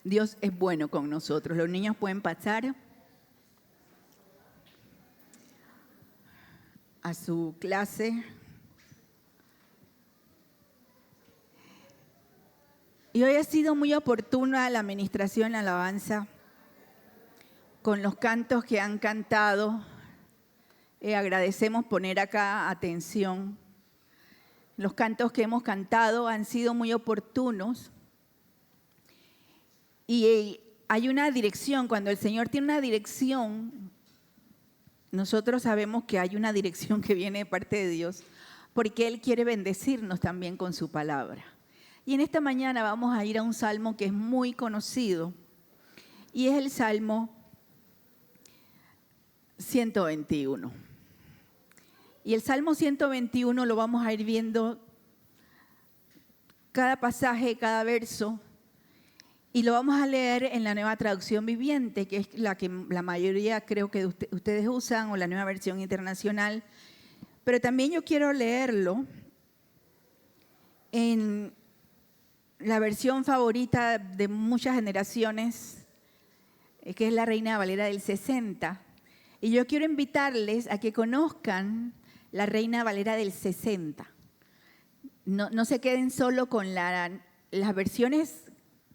Dios es bueno con nosotros. Los niños pueden pasar a su clase. Y hoy ha sido muy oportuna la administración, la alabanza, con los cantos que han cantado. Agradecemos poner acá atención. Los cantos que hemos cantado han sido muy oportunos. Y hay una dirección, cuando el Señor tiene una dirección, nosotros sabemos que hay una dirección que viene de parte de Dios, porque Él quiere bendecirnos también con su palabra. Y en esta mañana vamos a ir a un salmo que es muy conocido, y es el Salmo 121. Y el Salmo 121 lo vamos a ir viendo cada pasaje, cada verso, y lo vamos a leer en la Nueva Traducción Viviente, que es la que la mayoría creo que ustedes usan, o la Nueva Versión Internacional. Pero también yo quiero leerlo en la versión favorita de muchas generaciones, que es la Reina Valera del 60. Y yo quiero invitarles a que conozcan la Reina Valera del 60. No se queden solo con las versiones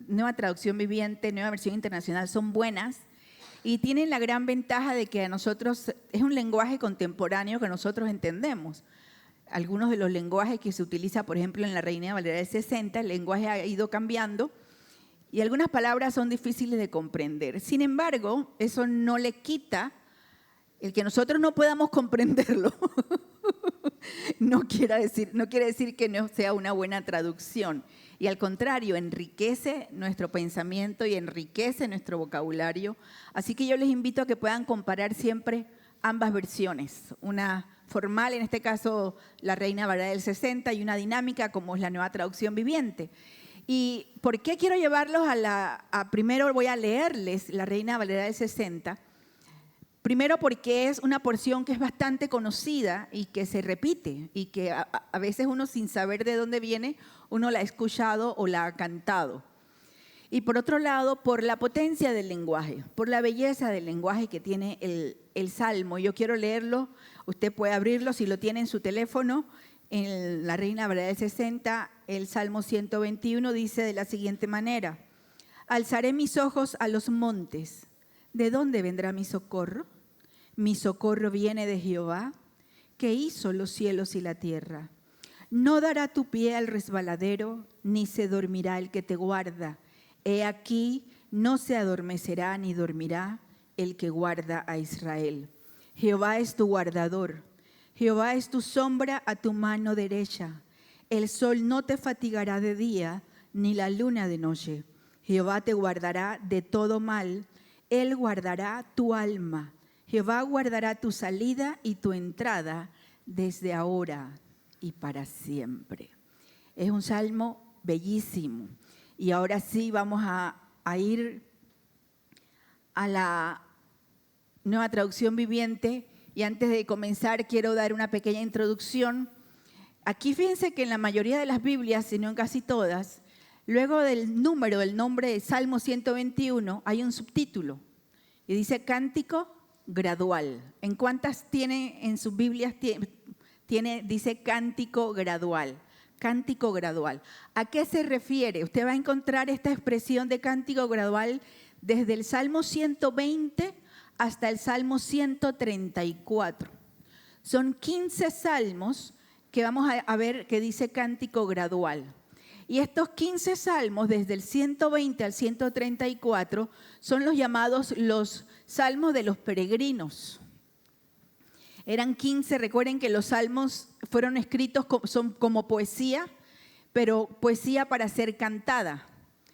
Nueva Traducción Viviente, Nueva Versión Internacional, son buenas y tienen la gran ventaja de que a nosotros es un lenguaje contemporáneo que nosotros entendemos. Algunos de los lenguajes que se utiliza, por ejemplo, en la Reina Valera del 60, el lenguaje ha ido cambiando y algunas palabras son difíciles de comprender. Sin embargo, eso no le quita el que nosotros no podamos comprenderlo. No quiere decir que no sea una buena traducción. Y al contrario, enriquece nuestro pensamiento y enriquece nuestro vocabulario. Así que yo les invito a que puedan comparar siempre ambas versiones. Una formal, en este caso la Reina Valera del 60, y una dinámica como es la Nueva Traducción Viviente. ¿Y por qué quiero llevarlos primero voy a leerles la Reina Valera del 60? Primero porque es una porción que es bastante conocida y que se repite y que a veces uno sin saber de dónde viene, uno la ha escuchado o la ha cantado. Y por otro lado, por la potencia del lenguaje, por la belleza del lenguaje que tiene el Salmo. Yo quiero leerlo, usted puede abrirlo si lo tiene en su teléfono, en la Reina Valera del 60, el Salmo 121 dice de la siguiente manera: alzaré mis ojos a los montes. ¿De dónde vendrá mi socorro? Mi socorro viene de Jehová, que hizo los cielos y la tierra. No dará tu pie al resbaladero, ni se dormirá el que te guarda. He aquí, no se adormecerá ni dormirá el que guarda a Israel. Jehová es tu guardador. Jehová es tu sombra a tu mano derecha. El sol no te fatigará de día, ni la luna de noche. Jehová te guardará de todo mal. Él guardará tu alma. Jehová guardará tu salida y tu entrada desde ahora y para siempre. Es un salmo bellísimo. Y ahora sí vamos a ir a la Nueva Traducción Viviente. Y antes de comenzar quiero dar una pequeña introducción. Aquí fíjense que en la mayoría de las Biblias, si no en casi todas, luego del nombre de Salmo 121, hay un subtítulo y dice Cántico Gradual. ¿En cuántas tiene en sus Biblias? Dice Cántico Gradual. Cántico Gradual. ¿A qué se refiere? Usted va a encontrar esta expresión de Cántico Gradual desde el Salmo 120 hasta el Salmo 134. Son 15 salmos que vamos a ver que dice Cántico Gradual. Y estos 15 salmos, desde el 120 al 134, son los llamados los salmos de los peregrinos. Eran 15, recuerden que los salmos fueron escritos son como poesía, pero poesía para ser cantada.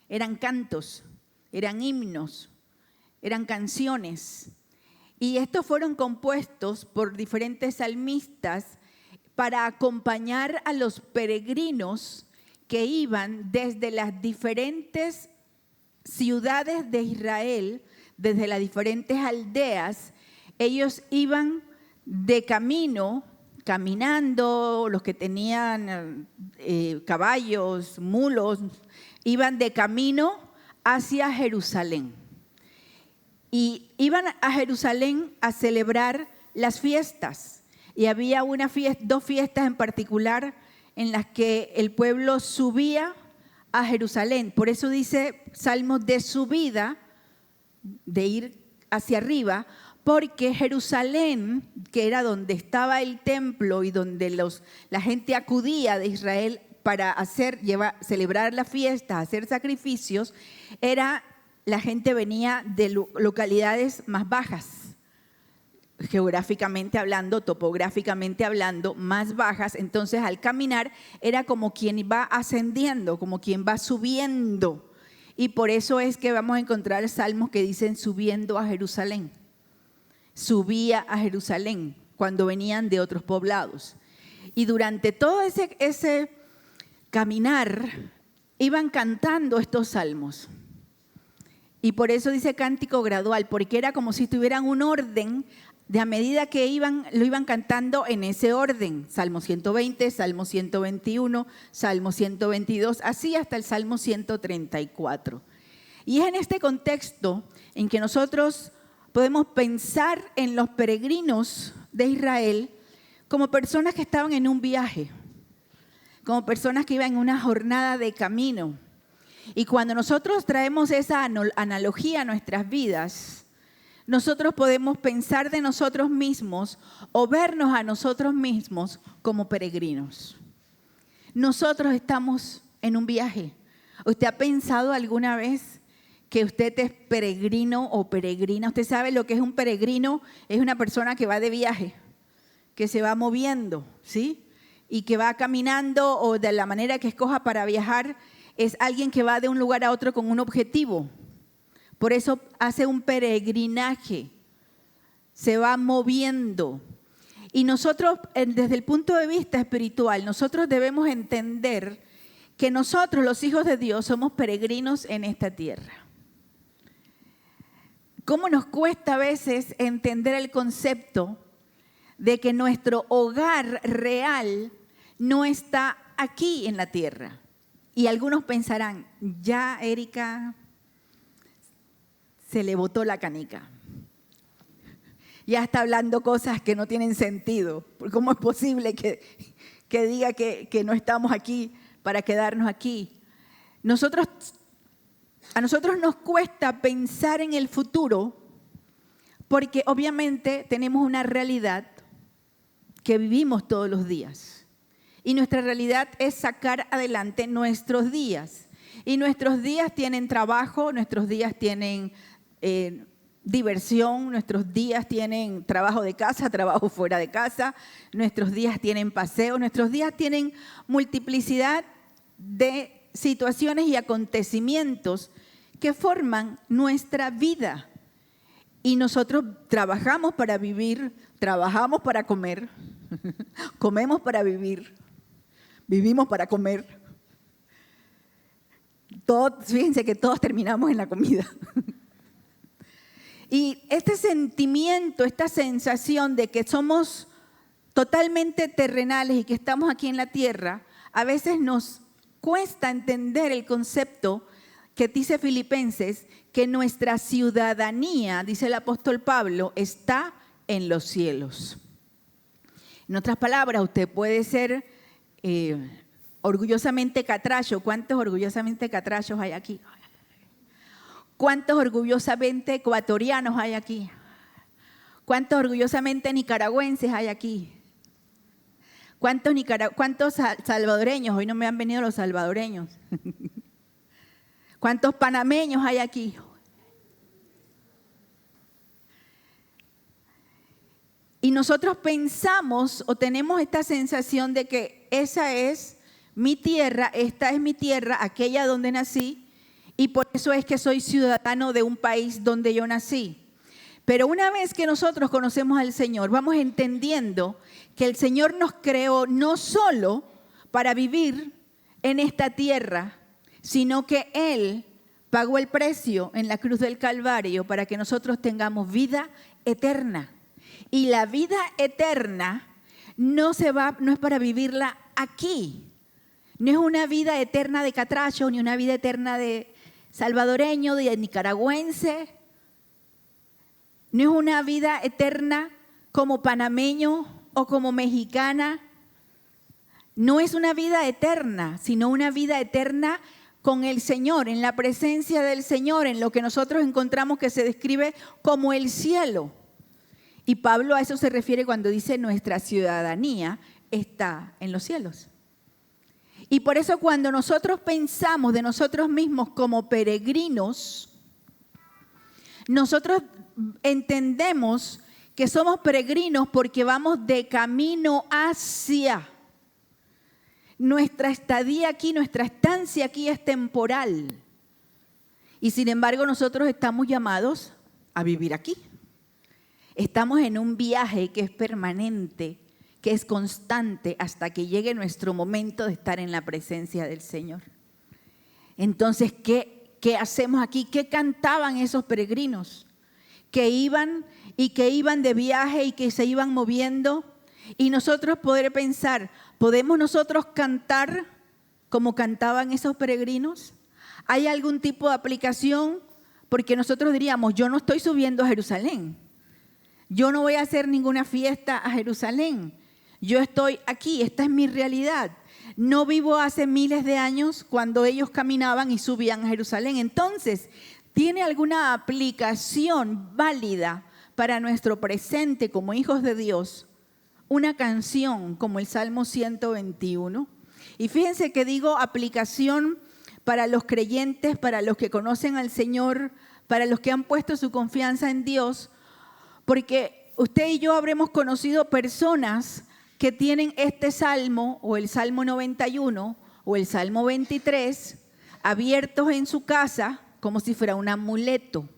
Eran cantos, eran himnos, eran canciones. Y estos fueron compuestos por diferentes salmistas para acompañar a los peregrinos que iban desde las diferentes ciudades de Israel, desde las diferentes aldeas. Ellos iban de camino, caminando, los que tenían caballos, mulos, iban de camino hacia Jerusalén. Y iban a Jerusalén a celebrar las fiestas. Y había dos fiestas en particular en las que el pueblo subía a Jerusalén. Por eso dice Salmos de subida, de ir hacia arriba, porque Jerusalén, que era donde estaba el templo y donde la gente acudía de Israel para celebrar la fiesta, hacer sacrificios, la gente venía de localidades más bajas, geográficamente hablando, topográficamente hablando, más bajas. Entonces, al caminar era como quien va ascendiendo, como quien va subiendo. Y por eso es que vamos a encontrar salmos que dicen subiendo a Jerusalén. Subía a Jerusalén cuando venían de otros poblados. Y durante todo ese caminar iban cantando estos salmos. Y por eso dice cántico gradual, porque era como si tuvieran un orden de a medida que lo iban cantando en ese orden. Salmo 120, Salmo 121, Salmo 122, así hasta el Salmo 134. Y es en este contexto en que nosotros podemos pensar en los peregrinos de Israel como personas que estaban en un viaje, como personas que iban en una jornada de camino. Y cuando nosotros traemos esa analogía a nuestras vidas, nosotros podemos pensar de nosotros mismos o vernos a nosotros mismos como peregrinos. Nosotros estamos en un viaje. ¿Usted ha pensado alguna vez que usted es peregrino o peregrina? Usted sabe lo que es un peregrino, es una persona que va de viaje, que se va moviendo, ¿sí? Y que va caminando o de la manera que escoja para viajar. Es alguien que va de un lugar a otro con un objetivo. Por eso hace un peregrinaje, se va moviendo. Y nosotros, desde el punto de vista espiritual, nosotros debemos entender que nosotros, los hijos de Dios, somos peregrinos en esta tierra. ¿Cómo nos cuesta a veces entender el concepto de que nuestro hogar real no está aquí en la tierra? Y algunos pensarán, ya Erika se le botó la canica. Ya está hablando cosas que no tienen sentido. ¿Cómo es posible que diga que no estamos aquí para quedarnos aquí? A nosotros nos cuesta pensar en el futuro porque obviamente tenemos una realidad que vivimos todos los días. Y nuestra realidad es sacar adelante nuestros días. Y nuestros días tienen trabajo, nuestros días tienen diversión, nuestros días tienen trabajo de casa, trabajo fuera de casa, nuestros días tienen paseo, nuestros días tienen multiplicidad de situaciones y acontecimientos que forman nuestra vida. Y nosotros trabajamos para vivir, trabajamos para comer, comemos para vivir. Vivimos para comer. Fíjense que todos terminamos en la comida. Y este sentimiento, esta sensación de que somos totalmente terrenales y que estamos aquí en la tierra, a veces nos cuesta entender el concepto que dice Filipenses, que nuestra ciudadanía, dice el apóstol Pablo, está en los cielos. En otras palabras, usted puede ser orgullosamente catracho. ¿Cuántos orgullosamente catrachos hay aquí? ¿Cuántos orgullosamente ecuatorianos hay aquí? ¿Cuántos orgullosamente nicaragüenses hay aquí? ¿Cuántos salvadoreños? Hoy no me han venido los salvadoreños. ¿Cuántos panameños hay aquí? Y nosotros pensamos o tenemos esta sensación de que esa es mi tierra, esta es mi tierra, aquella donde nací, y por eso es que soy ciudadano de un país donde yo nací. Pero una vez que nosotros conocemos al Señor, vamos entendiendo que el Señor nos creó no solo para vivir en esta tierra, sino que Él pagó el precio en la cruz del Calvario para que nosotros tengamos vida eterna. Y la vida eterna no es para vivirla aquí. No es una vida eterna de catracho, ni una vida eterna de salvadoreño, de nicaragüense. No es una vida eterna como panameño o como mexicana. No es una vida eterna, sino una vida eterna con el Señor, en la presencia del Señor, en lo que nosotros encontramos que se describe como el cielo. Y Pablo a eso se refiere cuando dice nuestra ciudadanía está en los cielos. Y por eso cuando nosotros pensamos de nosotros mismos como peregrinos, nosotros entendemos que somos peregrinos porque vamos de camino hacia. Nuestra estadía aquí, nuestra estancia aquí es temporal. Y sin embargo nosotros estamos llamados a vivir aquí. Estamos en un viaje que es permanente, que es constante hasta que llegue nuestro momento de estar en la presencia del Señor. Entonces, ¿qué hacemos aquí? ¿Qué cantaban esos peregrinos? Que iban de viaje y que se iban moviendo. Y nosotros poder pensar, ¿podemos nosotros cantar como cantaban esos peregrinos? ¿Hay algún tipo de aplicación? Porque nosotros diríamos, yo no estoy subiendo a Jerusalén. Yo no voy a hacer ninguna fiesta a Jerusalén. Yo estoy aquí, esta es mi realidad. No vivo hace miles de años cuando ellos caminaban y subían a Jerusalén. Entonces, ¿tiene alguna aplicación válida para nuestro presente como hijos de Dios? Una canción como el Salmo 121. Y fíjense que digo aplicación para los creyentes, para los que conocen al Señor, para los que han puesto su confianza en Dios, porque usted y yo habremos conocido personas que tienen este salmo o el Salmo 91 o el Salmo 23 abiertos en su casa como si fuera un amuleto.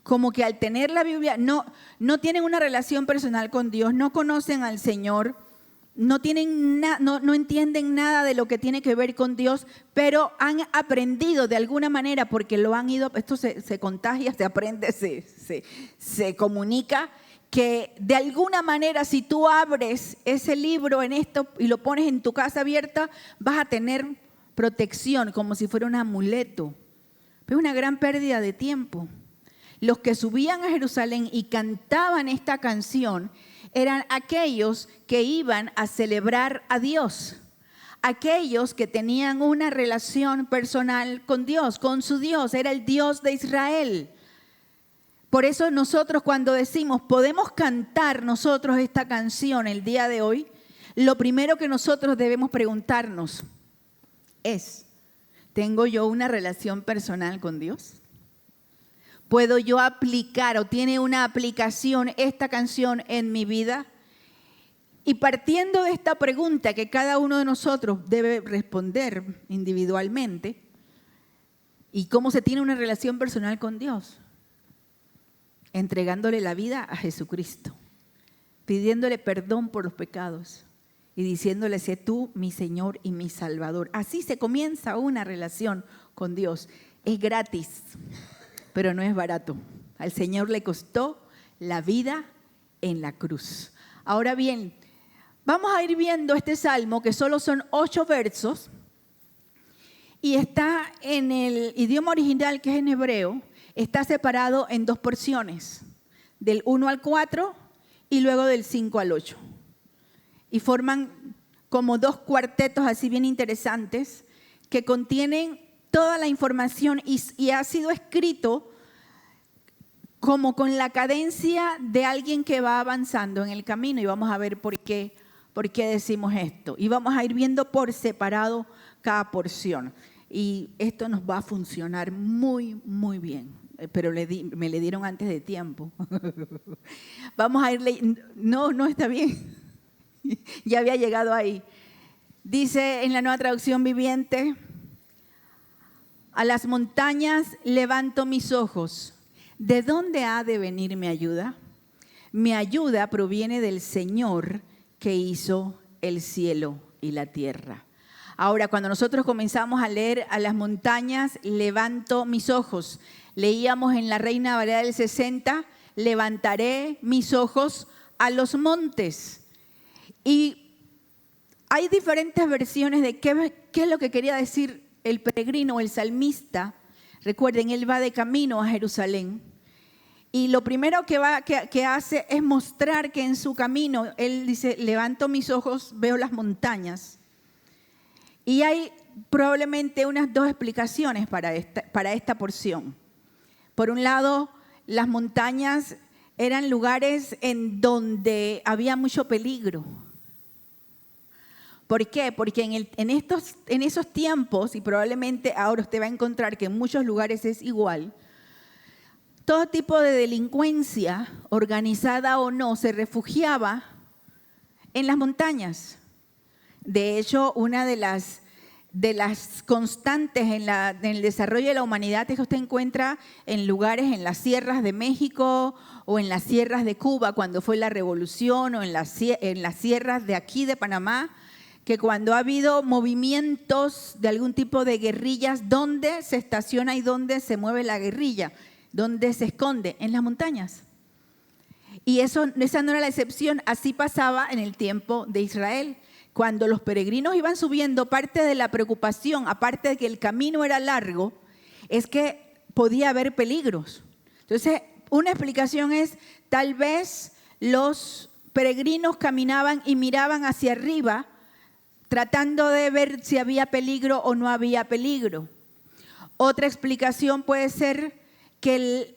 Como que al tener la Biblia, no tienen una relación personal con Dios, no conocen al Señor, no entienden nada de lo que tiene que ver con Dios, pero han aprendido de alguna manera porque lo han ido, esto se contagia, se aprende, se comunica, que de alguna manera si tú abres ese libro en esto y lo pones en tu casa abierta, vas a tener protección como si fuera un amuleto. Pero es una gran pérdida de tiempo. Los que subían a Jerusalén y cantaban esta canción eran aquellos que iban a celebrar a Dios, aquellos que tenían una relación personal con Dios, con su Dios, era el Dios de Israel. Por eso nosotros cuando decimos, podemos cantar nosotros esta canción el día de hoy, lo primero que nosotros debemos preguntarnos es, ¿tengo yo una relación personal con Dios? ¿Puedo yo aplicar o tiene una aplicación esta canción en mi vida? Y partiendo de esta pregunta que cada uno de nosotros debe responder individualmente, ¿y cómo se tiene una relación personal con Dios? Entregándole la vida a Jesucristo, pidiéndole perdón por los pecados y diciéndole, sé tú mi Señor y mi Salvador. Así se comienza una relación con Dios. Es gratis, pero no es barato. Al Señor le costó la vida en la cruz. Ahora bien, vamos a ir viendo este salmo que solo son 8 versos y está en el idioma original que es en hebreo, está separado en 2 porciones, del 1 al 4 y luego del 5 al 8. Y forman como 2 cuartetos así bien interesantes que contienen toda la información y ha sido escrito como con la cadencia de alguien que va avanzando en el camino. Y vamos a ver por qué decimos esto. Y vamos a ir viendo por separado cada porción. Y esto nos va a funcionar muy, muy bien. Pero me le dieron antes de tiempo. Vamos a ir leyendo. No está bien. Ya había llegado ahí. Dice en la Nueva Traducción Viviente, a las montañas levanto mis ojos. ¿De dónde ha de venir mi ayuda? Mi ayuda proviene del Señor que hizo el cielo y la tierra. Ahora, cuando nosotros comenzamos a leer a las montañas, levanto mis ojos. Leíamos en la Reina Valera del 60, levantaré mis ojos a los montes. Y hay diferentes versiones de qué es lo que quería decir el peregrino o el salmista Recuerden, él va de camino a Jerusalén. Y lo primero que hace es mostrar que en su camino, él dice, levanto mis ojos, veo las montañas. Y hay probablemente unas dos explicaciones para esta porción. Por un lado, las montañas eran lugares en donde había mucho peligro. ¿Por qué? Porque en esos tiempos, y probablemente ahora usted va a encontrar que en muchos lugares es igual, todo tipo de delincuencia, organizada o no, se refugiaba en las montañas. De hecho, una de las constantes en el desarrollo de la humanidad es que usted encuentra en lugares, en las sierras de México o en las sierras de Cuba, cuando fue la revolución, o en las sierras de aquí de Panamá, que cuando ha habido movimientos de algún tipo de guerrillas, ¿dónde se estaciona y dónde se mueve la guerrilla? ¿Dónde se esconde? En las montañas. Y esa no era la excepción, así pasaba en el tiempo de Israel. Cuando los peregrinos iban subiendo, parte de la preocupación, aparte de que el camino era largo, es que podía haber peligros. Entonces, una explicación es, tal vez los peregrinos caminaban y miraban hacia arriba, tratando de ver si había peligro o no había peligro. Otra explicación puede ser que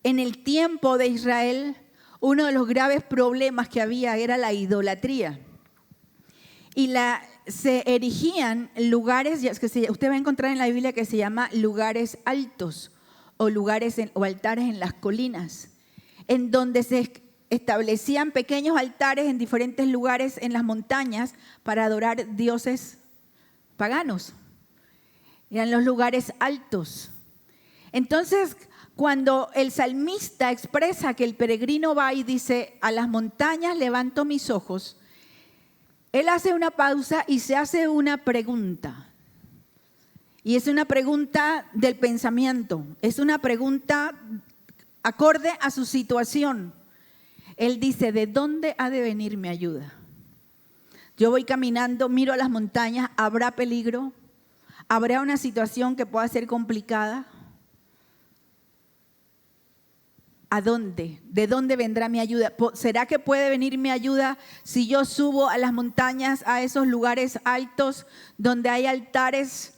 en el tiempo de Israel, uno de los graves problemas que había era la idolatría. Y se erigían lugares que usted va a encontrar en la Biblia que se llama lugares altos o altares en las colinas, en donde se establecían pequeños altares en diferentes lugares en las montañas para adorar dioses paganos. Eran los lugares altos. Entonces, cuando el salmista expresa que el peregrino va y dice, a las montañas levanto mis ojos, él hace una pausa y se hace una pregunta. Y es una pregunta del pensamiento, es una pregunta acorde a su situación. Él dice, ¿de dónde ha de venir mi ayuda? Yo voy caminando, miro a las montañas, ¿habrá peligro? ¿Habrá una situación que pueda ser complicada? ¿A dónde? ¿De dónde vendrá mi ayuda? ¿Será que puede venir mi ayuda si yo subo a las montañas, a esos lugares altos donde hay altares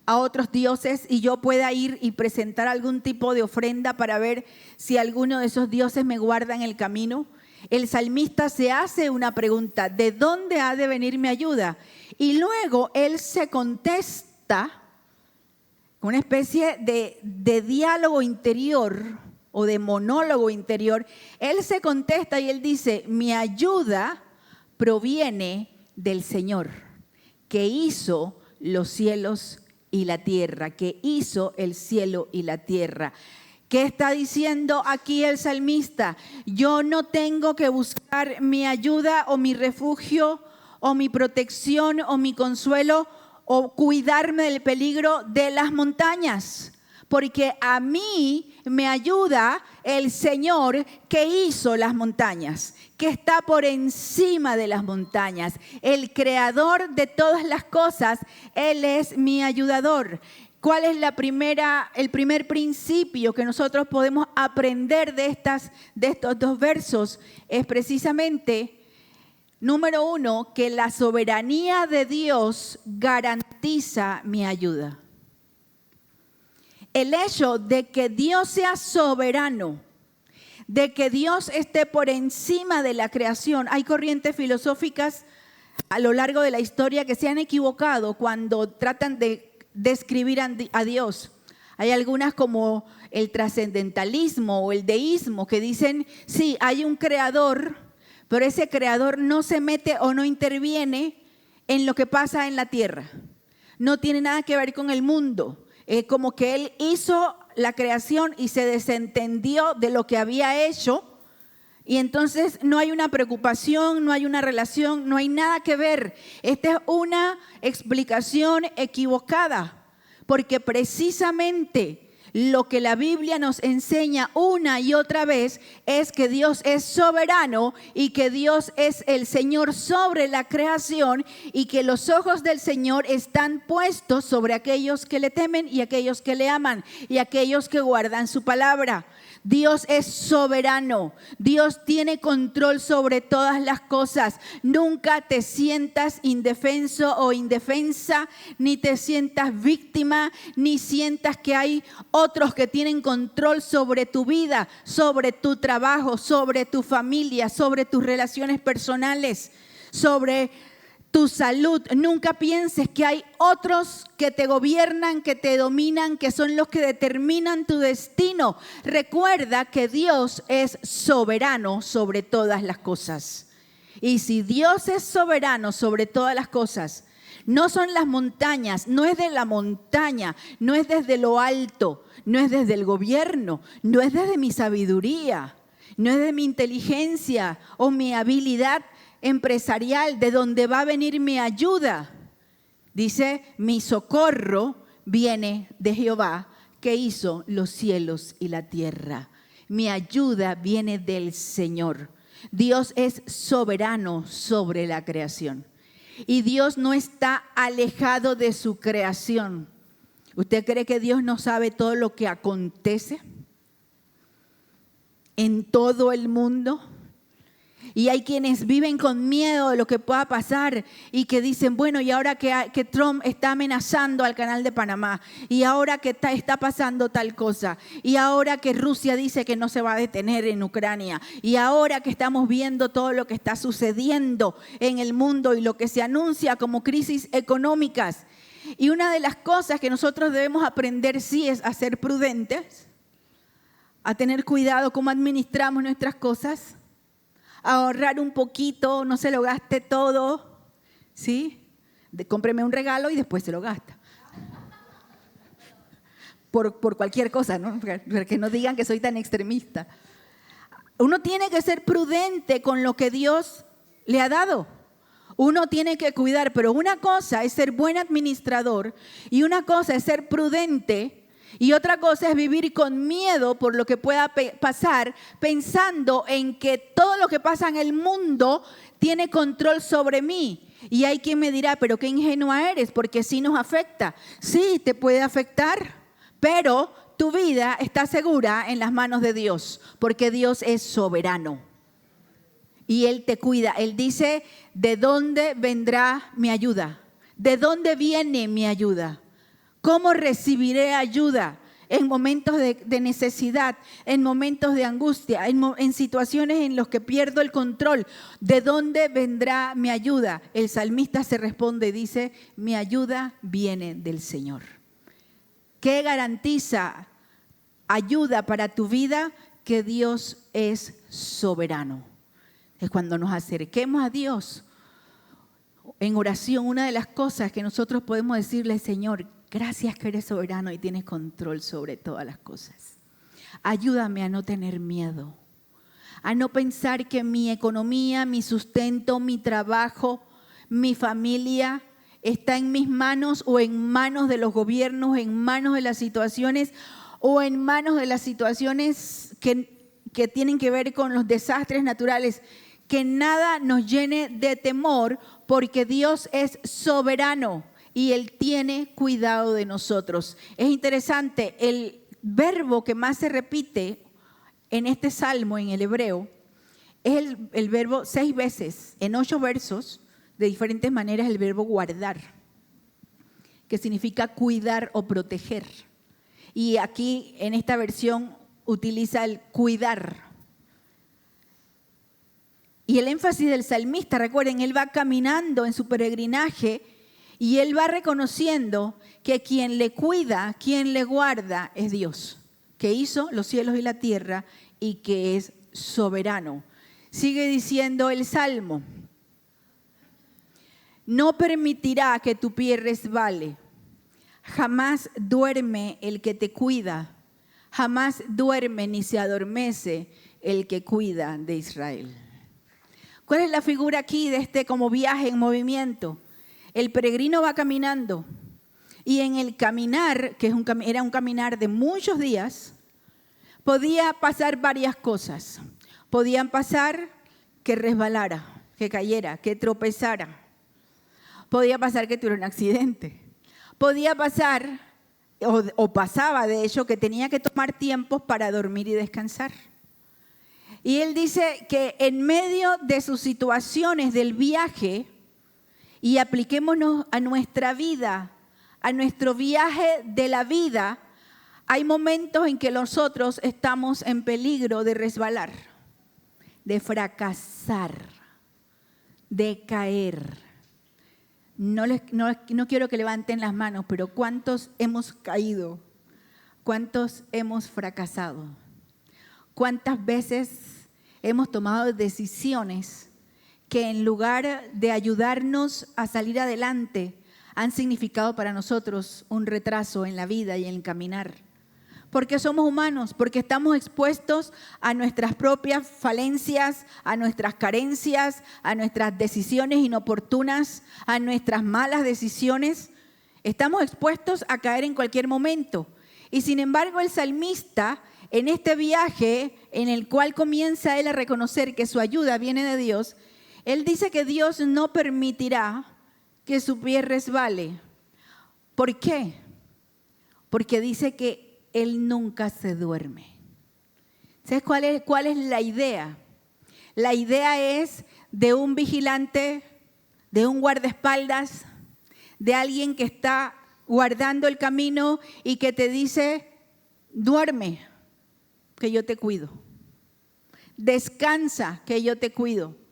a otros dioses y yo pueda ir y presentar algún tipo de ofrenda para ver si alguno de esos dioses me guarda en el camino? El salmista se hace una pregunta, ¿de dónde ha de venir mi ayuda? Y luego él se contesta con una especie de diálogo interior o de monólogo interior. Él se contesta y él dice, mi ayuda proviene del Señor, que hizo los cielos y la tierra, que hizo el cielo y la tierra. ¿Qué está diciendo aquí el salmista? Yo no tengo que buscar mi ayuda o mi refugio o mi protección o mi consuelo o cuidarme del peligro de las montañas, porque a mí me ayuda el Señor que hizo las montañas, que está por encima de las montañas, el creador de todas las cosas. Él es mi ayudador. ¿Cuál es el primer principio que nosotros podemos aprender de estos dos versos? Es precisamente, número uno, que la soberanía de Dios garantiza mi ayuda. El hecho de que Dios sea soberano, de que Dios esté por encima de la creación. Hay corrientes filosóficas a lo largo de la historia que se han equivocado cuando tratan de describir a Dios. Hay algunas como el trascendentalismo o el deísmo que dicen, sí, hay un creador, pero ese creador no se mete o no interviene en lo que pasa en la tierra. No tiene nada que ver con el mundo. Como que él hizo la creación y se desentendió de lo que había hecho, y entonces no hay una preocupación, no hay una relación, no hay nada que ver. Esta es una explicación equivocada, porque precisamente lo que la Biblia nos enseña una y otra vez es que Dios es soberano y que Dios es el Señor sobre la creación y que los ojos del Señor están puestos sobre aquellos que le temen y aquellos que le aman y aquellos que guardan su palabra. Dios es soberano. Dios tiene control sobre todas las cosas. Nunca te sientas indefenso o indefensa, ni te sientas víctima, ni sientas que hay otros que tienen control sobre tu vida, sobre tu trabajo, sobre tu familia, sobre tus relaciones personales, sobre tu salud. Nunca pienses que hay otros que te gobiernan, que te dominan, que son los que determinan tu destino. Recuerda que Dios es soberano sobre todas las cosas. Y si Dios es soberano sobre todas las cosas, no son las montañas, no es de la montaña, no es desde lo alto, no es desde el gobierno, no es desde mi sabiduría, no es de mi inteligencia o mi habilidad empresarial, de donde va a venir mi ayuda. Dice, mi socorro viene de Jehová, que hizo los cielos y la tierra. Mi ayuda viene del Señor. Dios es soberano sobre la creación. Y Dios no está alejado de su creación. ¿Usted cree que Dios no sabe todo lo que acontece en todo el mundo? Y hay quienes viven con miedo de lo que pueda pasar y que dicen, bueno, y ahora que Trump está amenazando al canal de Panamá, y ahora que está pasando tal cosa, y ahora que Rusia dice que no se va a detener en Ucrania, y ahora que estamos viendo todo lo que está sucediendo en el mundo y lo que se anuncia como crisis económicas. Y una de las cosas que nosotros debemos aprender sí es a ser prudentes, a tener cuidado cómo administramos nuestras cosas, a ahorrar un poquito, no se lo gaste todo, ¿sí? Cómpreme un regalo y después se lo gasta. Por cualquier cosa, ¿no? Que no digan que soy tan extremista. Uno tiene que ser prudente con lo que Dios le ha dado. Uno tiene que cuidar, pero una cosa es ser buen administrador y una cosa es ser prudente. Y otra cosa es vivir con miedo por lo que pueda pasar, pensando en que todo lo que pasa en el mundo tiene control sobre mí. Y hay quien me dirá, pero qué ingenua eres, porque sí nos afecta. Sí, te puede afectar, pero tu vida está segura en las manos de Dios, porque Dios es soberano. Y Él te cuida. Él dice, ¿de dónde vendrá mi ayuda? ¿De dónde viene mi ayuda? ¿Cómo recibiré ayuda en momentos de necesidad, en momentos de angustia, en situaciones en las que pierdo el control? ¿De dónde vendrá mi ayuda? El salmista se responde y dice, mi ayuda viene del Señor. ¿Qué garantiza ayuda para tu vida? Que Dios es soberano. Es cuando nos acerquemos a Dios en oración, una de las cosas que nosotros podemos decirle, Señor, gracias que eres soberano y tienes control sobre todas las cosas. Ayúdame a no tener miedo, a no pensar que mi economía, mi sustento, mi trabajo, mi familia está en mis manos o en manos de los gobiernos, en manos de las situaciones o en manos de las situaciones que tienen que ver con los desastres naturales. Que nada nos llene de temor porque Dios es soberano. Y Él tiene cuidado de nosotros. Es interesante, el verbo que más se repite en este salmo, en el hebreo, es el verbo 6 veces, en 8 versos, de diferentes maneras, el verbo guardar, que significa cuidar o proteger. Y aquí, en esta versión, utiliza el cuidar. Y el énfasis del salmista, recuerden, él va caminando en su peregrinaje, y él va reconociendo que quien le cuida, quien le guarda es Dios, que hizo los cielos y la tierra y que es soberano. Sigue diciendo el Salmo, no permitirá que tu pie resbale, jamás duerme el que te cuida, jamás duerme ni se adormece el que cuida de Israel. ¿Cuál es la figura aquí de este como viaje en movimiento? El peregrino va caminando Y en el caminar, que era un caminar de muchos días, podía pasar varias cosas. Podían pasar que resbalara, que cayera, que tropezara. Podía pasar que tuviera un accidente. Podía pasar, o pasaba de hecho, que tenía que tomar tiempos para dormir y descansar. Y él dice que en medio de sus situaciones del viaje, y apliquémonos a nuestra vida, a nuestro viaje de la vida, hay momentos en que nosotros estamos en peligro de resbalar, de fracasar, de caer. No quiero que levanten las manos, pero ¿cuántos hemos caído? ¿Cuántos hemos fracasado? ¿Cuántas veces hemos tomado decisiones que en lugar de ayudarnos a salir adelante, han significado para nosotros un retraso en la vida y en el caminar? Porque somos humanos, porque estamos expuestos a nuestras propias falencias, a nuestras carencias, a nuestras decisiones inoportunas, a nuestras malas decisiones. Estamos expuestos a caer en cualquier momento. Y sin embargo, el salmista, en este viaje en el cual comienza él a reconocer que su ayuda viene de Dios, él dice que Dios no permitirá que su pie resbale. ¿Por qué? Porque dice que Él nunca se duerme. ¿Sabes cuál es la idea? La idea es de un vigilante, de un guardaespaldas, de alguien que está guardando el camino y que te dice, duerme, que yo te cuido. Descansa, que yo te cuido.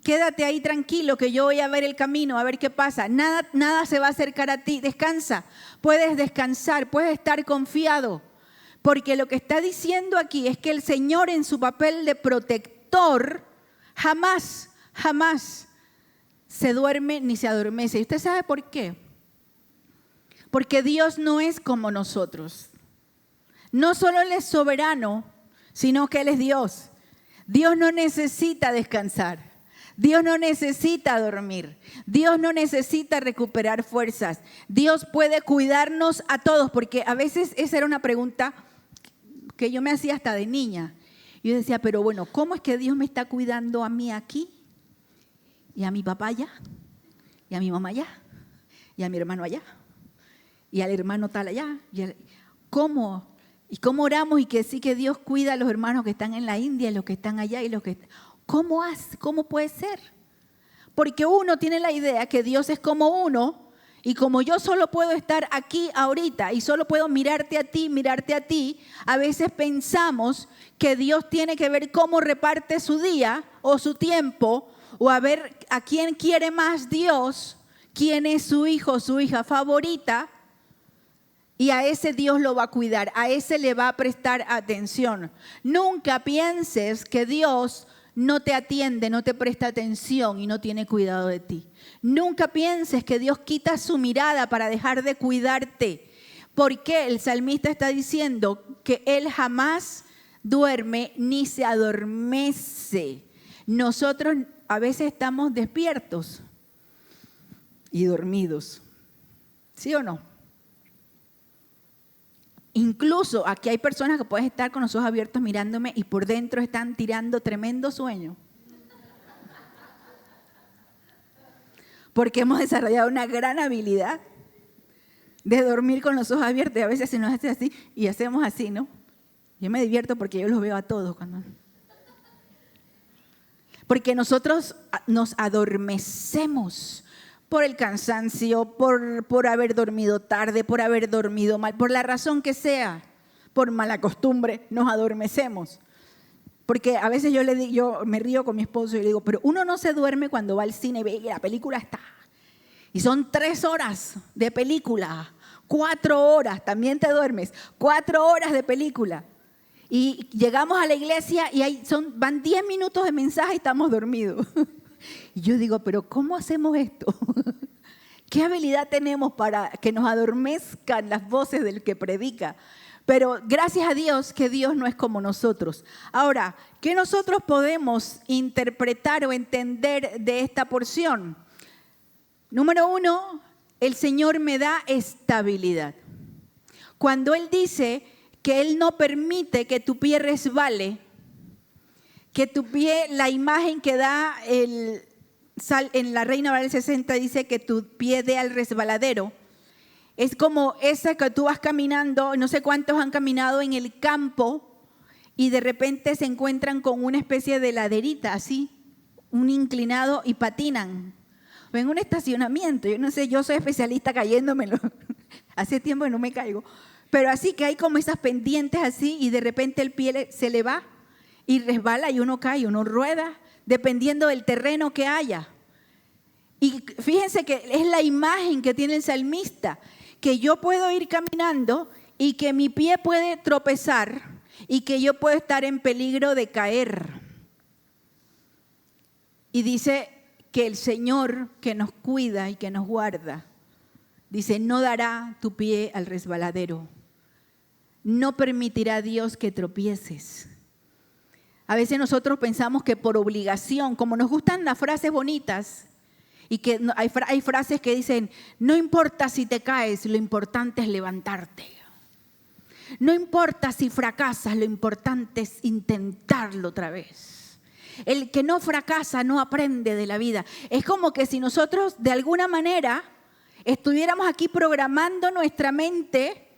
Quédate ahí tranquilo que yo voy a ver el camino, a ver qué pasa. Nada se va a acercar a ti. Descansa. Puedes descansar, puedes estar confiado. Porque lo que está diciendo aquí es que el Señor en su papel de protector jamás se duerme ni se adormece. ¿Y usted sabe por qué? Porque Dios no es como nosotros. No solo Él es soberano, sino que Él es Dios. Dios no necesita descansar. Dios no necesita dormir. Dios no necesita recuperar fuerzas. Dios puede cuidarnos a todos, porque a veces esa era una pregunta que yo me hacía hasta de niña. Yo decía, pero bueno, ¿cómo es que Dios me está cuidando a mí aquí? Y a mi papá allá, y a mi mamá allá, y a mi hermano allá, y al hermano tal allá. ¿Cómo? ¿Y cómo oramos y que sí que Dios cuida a los hermanos que están en la India, y los que están allá y los que... ¿Cómo puede ser? Porque uno tiene la idea que Dios es como uno y como yo solo puedo estar aquí ahorita y solo puedo mirarte a ti, a veces pensamos que Dios tiene que ver cómo reparte su día o su tiempo o a ver a quién quiere más Dios, quién es su hijo, su hija favorita, y a ese Dios lo va a cuidar, a ese le va a prestar atención. Nunca pienses que Dios no te atiende, no te presta atención y no tiene cuidado de ti. Nunca pienses que Dios quita su mirada para dejar de cuidarte. Porque el salmista está diciendo que Él jamás duerme ni se adormece. Nosotros a veces estamos despiertos y dormidos. ¿Sí o no? Incluso aquí hay personas que pueden estar con los ojos abiertos mirándome y por dentro están tirando tremendo sueño. Porque hemos desarrollado una gran habilidad de dormir con los ojos abiertos. Y a veces se nos hace así y hacemos así, ¿no? Yo me divierto porque yo los veo a todos. Porque nosotros nos adormecemos por el cansancio, por haber dormido tarde, por haber dormido mal, por la razón que sea, por mala costumbre, nos adormecemos. Porque a veces yo me río con mi esposo y le digo, pero uno no se duerme cuando va al cine y ve que la película está. Y son 3 horas de película, 4 horas, también te duermes, 4 horas de película. Y llegamos a la iglesia y van 10 minutos de mensaje y estamos dormidos. Y yo digo, pero ¿cómo hacemos esto? ¿Qué habilidad tenemos para que nos adormezcan las voces del que predica? Pero gracias a Dios que Dios no es como nosotros. Ahora, ¿qué nosotros podemos interpretar o entender de esta porción? Número 1, el Señor me da estabilidad. Cuando Él dice que Él no permite que tu pie resbale, que tu pie, la imagen que da en la Reina Valera del 60 dice que tu pie dé al resbaladero. Es como esa que tú vas caminando, no sé cuántos han caminado en el campo y de repente se encuentran con una especie de laderita así, un inclinado y patinan. O en un estacionamiento, yo no sé, yo soy especialista cayéndomelo. Hace tiempo que no me caigo. Pero así que hay como esas pendientes así y de repente el pie se le va y resbala y uno cae, uno rueda, dependiendo del terreno que haya. Y fíjense que es la imagen que tiene el salmista, que yo puedo ir caminando y que mi pie puede tropezar y que yo puedo estar en peligro de caer. Y dice que el Señor que nos cuida y que nos guarda, dice, no dará tu pie al resbaladero. No permitirá Dios que tropieces. A veces nosotros pensamos que por obligación, como nos gustan las frases bonitas, y que hay frases que dicen, no importa si te caes, lo importante es levantarte. No importa si fracasas, lo importante es intentarlo otra vez. El que no fracasa no aprende de la vida. Es como que si nosotros de alguna manera estuviéramos aquí programando nuestra mente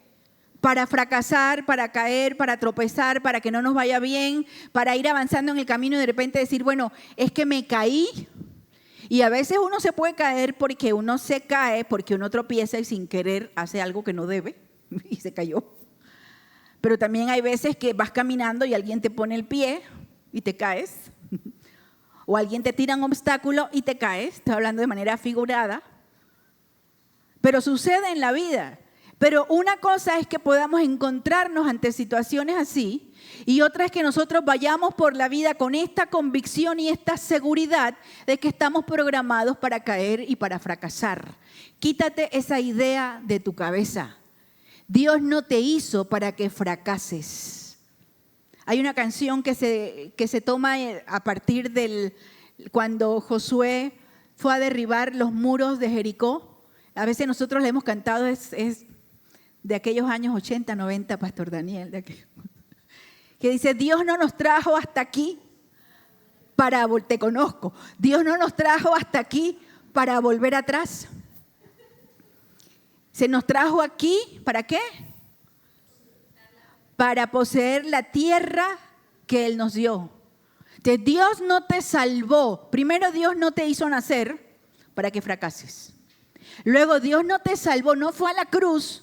para fracasar, para caer, para tropezar, para que no nos vaya bien, para ir avanzando en el camino y de repente decir, bueno, es que me caí. Y a veces uno se puede caer porque uno se cae, porque uno tropieza y sin querer hace algo que no debe y se cayó. Pero también hay veces que vas caminando y alguien te pone el pie y te caes. O alguien te tira un obstáculo y te caes. Estoy hablando de manera figurada. Pero sucede en la vida. Pero una cosa es que podamos encontrarnos ante situaciones así y otra es que nosotros vayamos por la vida con esta convicción y esta seguridad de que estamos programados para caer y para fracasar. Quítate esa idea de tu cabeza. Dios no te hizo para que fracases. Hay una canción que se toma a partir cuando Josué fue a derribar los muros de Jericó. A veces nosotros le hemos cantado, es de aquellos años 80, 90, Pastor Daniel, que dice, Dios no nos trajo hasta aquí te conozco, Dios no nos trajo hasta aquí para volver atrás. Se nos trajo aquí, ¿para qué? Para poseer la tierra que Él nos dio. Entonces, Dios no te salvó. Primero, Dios no te hizo nacer para que fracases. Luego, Dios no te salvó, no fue a la cruz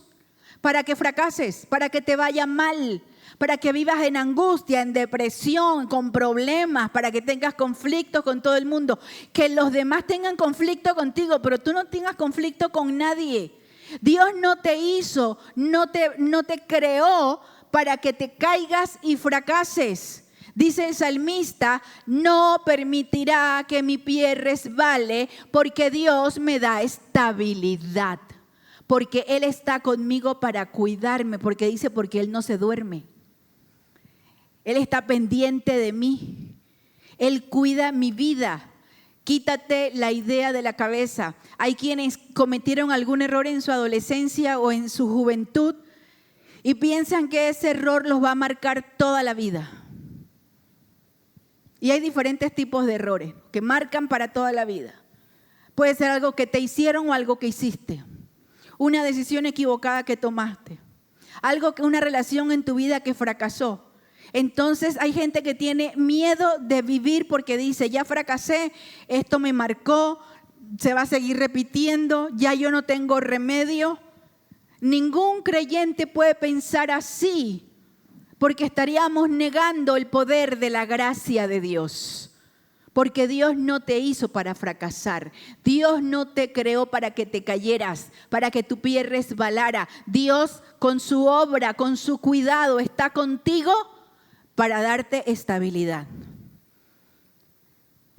para que fracases, para que te vaya mal, para que vivas en angustia, en depresión, con problemas, para que tengas conflictos con todo el mundo. Que los demás tengan conflicto contigo, pero tú no tengas conflicto con nadie. Dios no te hizo, no te creó para que te caigas y fracases. Dice el salmista, no permitirá que mi pie resbale porque Dios me da estabilidad. Porque Él está conmigo para cuidarme, porque Él no se duerme. Él está pendiente de mí. Él cuida mi vida. Quítate la idea de la cabeza. Hay quienes cometieron algún error en su adolescencia o en su juventud y piensan que ese error los va a marcar toda la vida. Y hay diferentes tipos de errores que marcan para toda la vida. Puede ser algo que te hicieron o algo que hiciste. Una decisión equivocada que tomaste. Una relación en tu vida que fracasó. Entonces hay gente que tiene miedo de vivir porque dice, ya fracasé, esto me marcó, se va a seguir repitiendo, ya yo no tengo remedio. Ningún creyente puede pensar así porque estaríamos negando el poder de la gracia de Dios. Porque Dios no te hizo para fracasar. Dios no te creó para que te cayeras, para que tu pie resbalara. Dios con su obra, con su cuidado está contigo para darte estabilidad.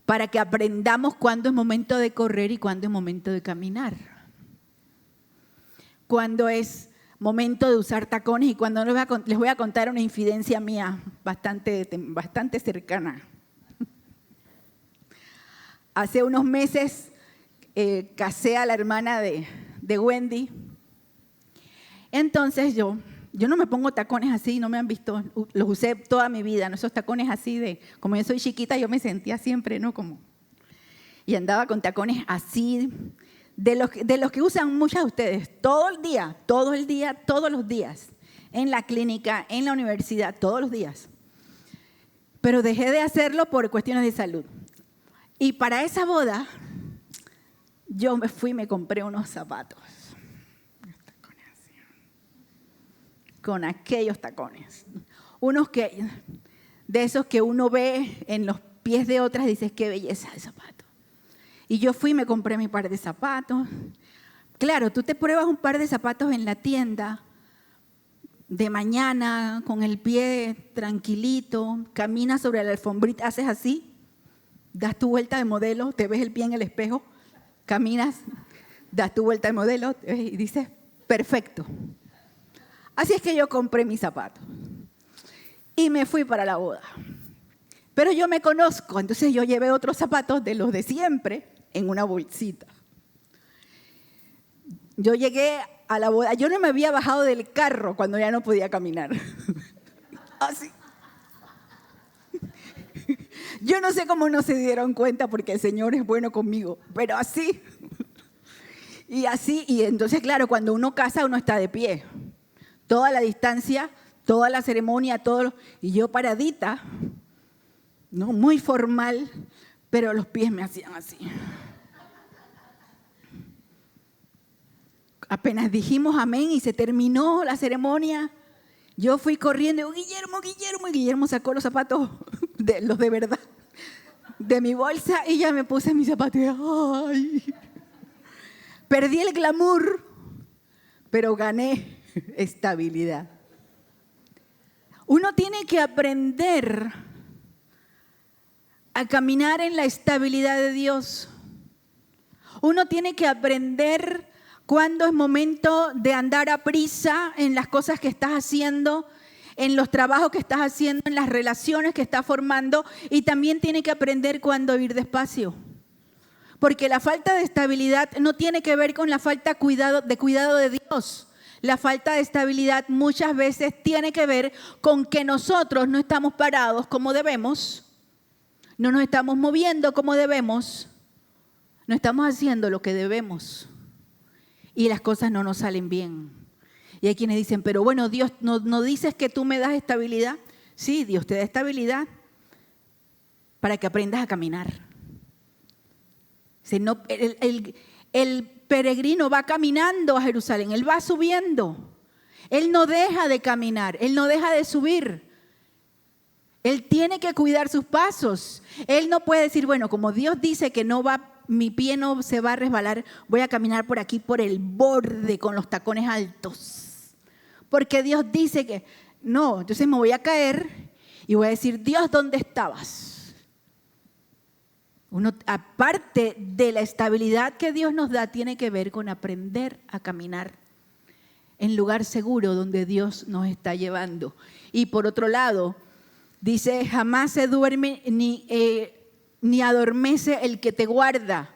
Para que aprendamos cuándo es momento de correr y cuándo es momento de caminar. Cuándo es momento de usar tacones y cuándo les voy a contar una infidencia mía bastante cercana. Hace unos meses casé a la hermana de Wendy. Entonces yo no me pongo tacones así, no me han visto, los usé toda mi vida, ¿no? Esos tacones así como yo soy chiquita, yo me sentía siempre, ¿no? Y andaba con tacones así, de los que usan muchas de ustedes, todo el día, todos los días, en la clínica, en la universidad, todos los días. Pero dejé de hacerlo por cuestiones de salud. Y para esa boda, yo me fui y me compré unos zapatos. Con aquellos tacones. De esos que uno ve en los pies de otras, dices, qué belleza de zapato. Y yo fui y me compré mi par de zapatos. Claro, tú te pruebas un par de zapatos en la tienda de mañana, con el pie tranquilito, caminas sobre la alfombrita, haces así, das tu vuelta de modelo, te ves el pie en el espejo, caminas, das tu vuelta de modelo y dices, perfecto. Así es que yo compré mis zapatos y me fui para la boda. Pero yo me conozco, entonces yo llevé otros zapatos de los de siempre en una bolsita. Yo llegué a la boda, yo no me había bajado del carro cuando ya no podía caminar. Así. Yo no sé cómo no se dieron cuenta porque el Señor es bueno conmigo, pero así. Y entonces, claro, cuando uno casa, uno está de pie. Toda la distancia, toda la ceremonia, y yo paradita, ¿no? Muy formal, pero los pies me hacían así. Apenas dijimos amén y se terminó la ceremonia, yo fui corriendo, Guillermo, y Guillermo sacó los zapatos, los de verdad, de mi bolsa y ya me puse mis zapatos. ¡Ay! Perdí el glamour, pero gané estabilidad. Uno tiene que aprender a caminar en la estabilidad de Dios. Uno tiene que aprender cuándo es momento de andar a prisa en las cosas que estás haciendo, en los trabajos que estás haciendo, en las relaciones que estás formando, y también tiene que aprender cuándo ir despacio. Porque la falta de estabilidad no tiene que ver con la falta de cuidado de Dios. La falta de estabilidad muchas veces tiene que ver con que nosotros no estamos parados como debemos, no nos estamos moviendo como debemos, no estamos haciendo lo que debemos y las cosas no nos salen bien. Y hay quienes dicen, pero bueno, Dios, ¿no dices que tú me das estabilidad? Sí, Dios te da estabilidad para que aprendas a caminar. El peregrino va caminando a Jerusalén, él va subiendo, él no deja de caminar, él no deja de subir, él tiene que cuidar sus pasos, él no puede decir, bueno, como Dios dice que mi pie no se va a resbalar, voy a caminar por aquí, por el borde con los tacones altos, porque Dios dice que no, entonces me voy a caer y voy a decir, Dios, ¿dónde estabas? Uno, aparte de la estabilidad que Dios nos da, tiene que ver con aprender a caminar en lugar seguro donde Dios nos está llevando. Y por otro lado, dice, jamás se duerme ni adormece el que te guarda.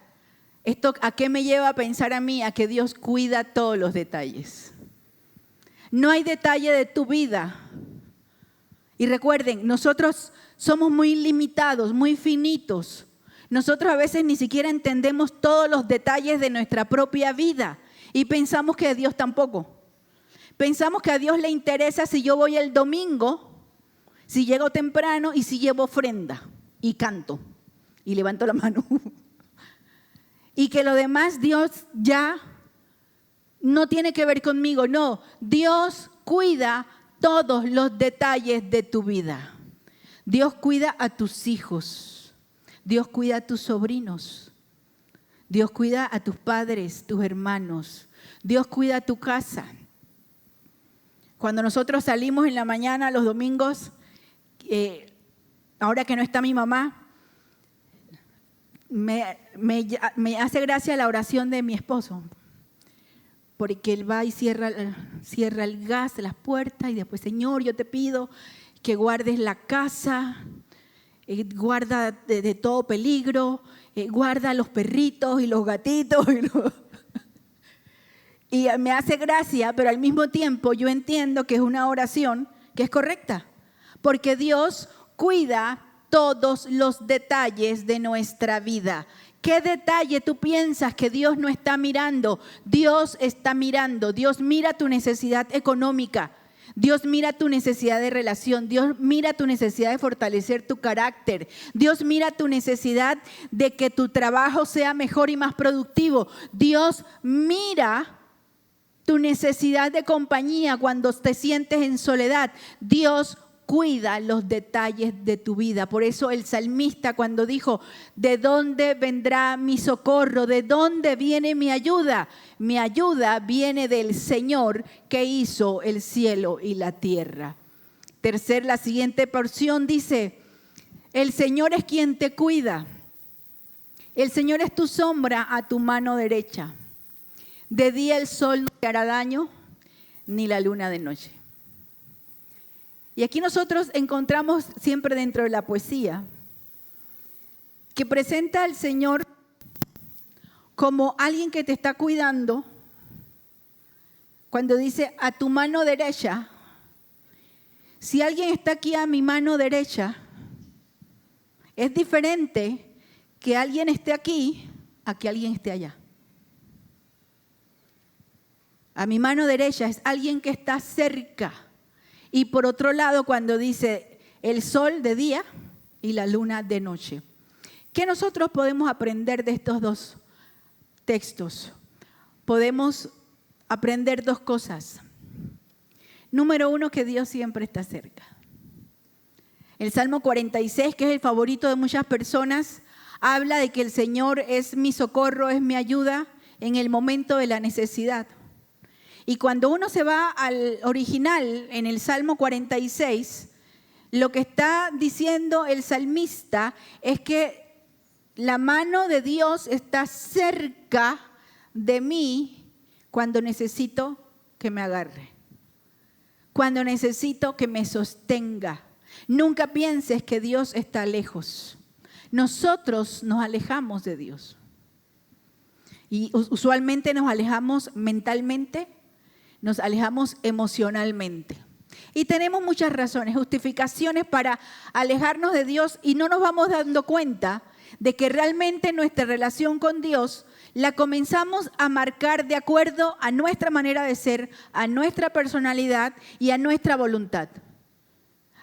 ¿Esto a qué me lleva a pensar a mí? A que Dios cuida todos los detalles. No hay detalle de tu vida. Y recuerden, nosotros somos muy limitados, muy finitos. Nosotros a veces ni siquiera entendemos todos los detalles de nuestra propia vida y pensamos que a Dios tampoco. Pensamos que a Dios le interesa si yo voy el domingo, si llego temprano y si llevo ofrenda y canto y levanto la mano. Y que lo demás Dios ya no tiene que ver conmigo. No, Dios cuida todos los detalles de tu vida. Dios cuida a tus hijos. Dios cuida a tus sobrinos, Dios cuida a tus padres, tus hermanos, Dios cuida a tu casa. Cuando nosotros salimos en la mañana los domingos, ahora que no está mi mamá, me hace gracia la oración de mi esposo, porque él va y cierra el gas, las puertas y después, Señor, yo te pido que guardes la casa, guarda de todo peligro, guarda a los perritos y los gatitos. Y me hace gracia, pero al mismo tiempo yo entiendo que es una oración que es correcta, porque Dios cuida todos los detalles de nuestra vida. ¿Qué detalle tú piensas que Dios no está mirando? Dios está mirando. Dios mira tu necesidad económica. Dios mira tu necesidad de relación. Dios mira tu necesidad de fortalecer tu carácter. Dios mira tu necesidad de que tu trabajo sea mejor y más productivo. Dios mira tu necesidad de compañía cuando te sientes en soledad. Dios cuida los detalles de tu vida. Por eso el salmista cuando dijo, ¿de dónde vendrá mi socorro? ¿De dónde viene mi ayuda? Mi ayuda viene del Señor que hizo el cielo y la tierra. La siguiente porción dice, el Señor es quien te cuida. El Señor es tu sombra a tu mano derecha. De día el sol no te hará daño, ni la luna de noche. Y aquí nosotros encontramos siempre dentro de la poesía que presenta al Señor como alguien que te está cuidando. Cuando dice a tu mano derecha, si alguien está aquí a mi mano derecha, es diferente que alguien esté aquí a que alguien esté allá. A mi mano derecha es alguien que está cerca. Y por otro lado, cuando dice el sol de día y la luna de noche. ¿Qué nosotros podemos aprender de estos dos textos? Podemos aprender dos cosas. Número uno, que Dios siempre está cerca. El Salmo 46, que es el favorito de muchas personas, habla de que el Señor es mi socorro, es mi ayuda en el momento de la necesidad. Y cuando uno se va al original, en el Salmo 46, lo que está diciendo el salmista es que la mano de Dios está cerca de mí cuando necesito que me agarre, cuando necesito que me sostenga. Nunca pienses que Dios está lejos. Nosotros nos alejamos de Dios. Y usualmente nos alejamos mentalmente, nos alejamos emocionalmente. Y tenemos muchas razones, justificaciones para alejarnos de Dios y no nos vamos dando cuenta de que realmente nuestra relación con Dios la comenzamos a marcar de acuerdo a nuestra manera de ser, a nuestra personalidad y a nuestra voluntad.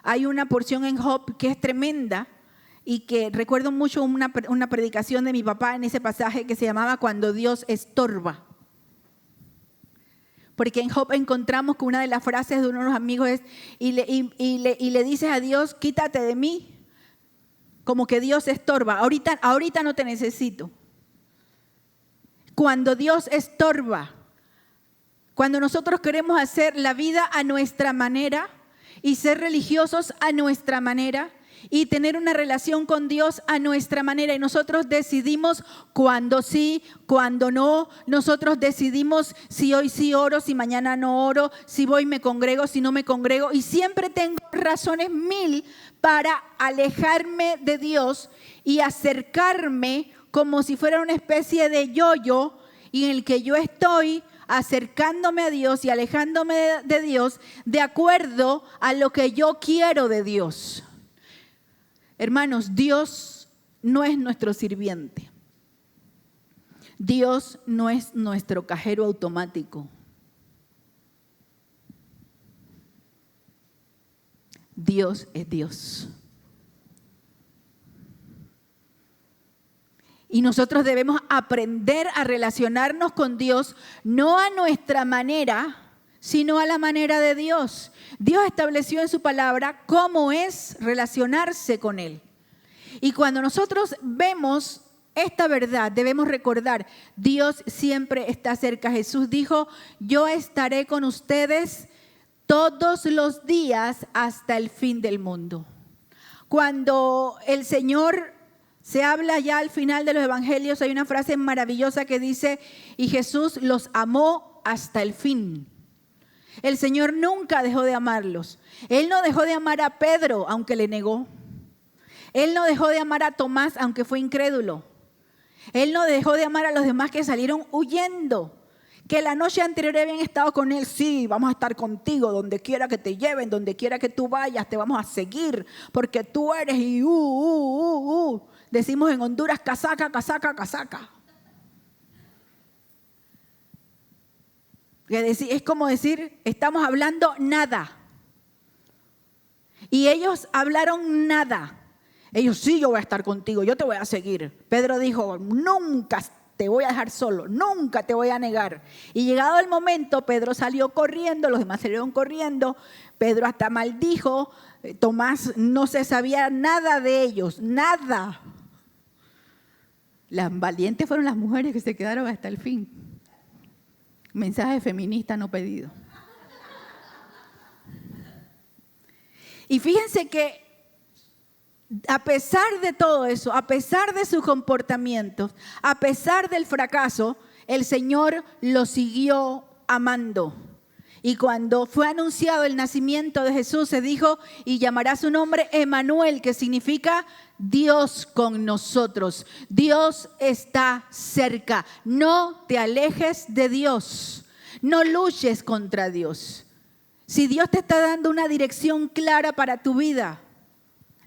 Hay una porción en Job que es tremenda y que recuerdo mucho una predicación de mi papá en ese pasaje que se llamaba Cuando Dios estorba. Porque en Job encontramos que una de las frases de uno de los amigos es y le dices a Dios, quítate de mí, como que Dios estorba. Ahorita no te necesito. Cuando Dios estorba, cuando nosotros queremos hacer la vida a nuestra manera y ser religiosos a nuestra manera y tener una relación con Dios a nuestra manera, y nosotros decidimos cuándo sí, cuándo no, nosotros decidimos si hoy sí oro, si mañana no oro, si voy me congrego, si no me congrego, y siempre tengo razones mil para alejarme de Dios y acercarme como si fuera una especie de yo-yo y en el que yo estoy acercándome a Dios y alejándome de Dios de acuerdo a lo que yo quiero de Dios. Hermanos, Dios no es nuestro sirviente. Dios no es nuestro cajero automático. Dios es Dios. Y nosotros debemos aprender a relacionarnos con Dios, no a nuestra manera, sino a la manera de Dios. Dios estableció en su palabra cómo es relacionarse con Él. Y cuando nosotros vemos esta verdad, debemos recordar, Dios siempre está cerca. Jesús dijo, yo estaré con ustedes todos los días hasta el fin del mundo. Cuando el Señor se habla ya al final de los evangelios, hay una frase maravillosa que dice, y Jesús los amó hasta el fin. El Señor nunca dejó de amarlos. Él no dejó de amar a Pedro, aunque le negó. Él no dejó de amar a Tomás, aunque fue incrédulo. Él no dejó de amar a los demás que salieron huyendo. Que la noche anterior habían estado con él. Sí, vamos a estar contigo donde quiera que te lleven, donde quiera que tú vayas, te vamos a seguir, porque tú eres y decimos en Honduras, casaca, casaca, casaca. Es como decir, estamos hablando nada. Y ellos hablaron nada. Ellos, sí, yo voy a estar contigo, yo te voy a seguir. Pedro dijo, nunca te voy a dejar solo, nunca te voy a negar. Y llegado el momento, Pedro salió corriendo, los demás salieron corriendo. Pedro hasta maldijo. Tomás no se sabía nada de ellos, nada. Las valientes fueron las mujeres que se quedaron hasta el fin. Mensaje feminista no pedido. Y fíjense que a pesar de todo eso, a pesar de sus comportamientos, a pesar del fracaso, el Señor lo siguió amando. Y cuando fue anunciado el nacimiento de Jesús, se dijo, y llamará su nombre Emmanuel, que significa Dios con nosotros. Dios está cerca. No te alejes de Dios. No luches contra Dios. Si Dios te está dando una dirección clara para tu vida,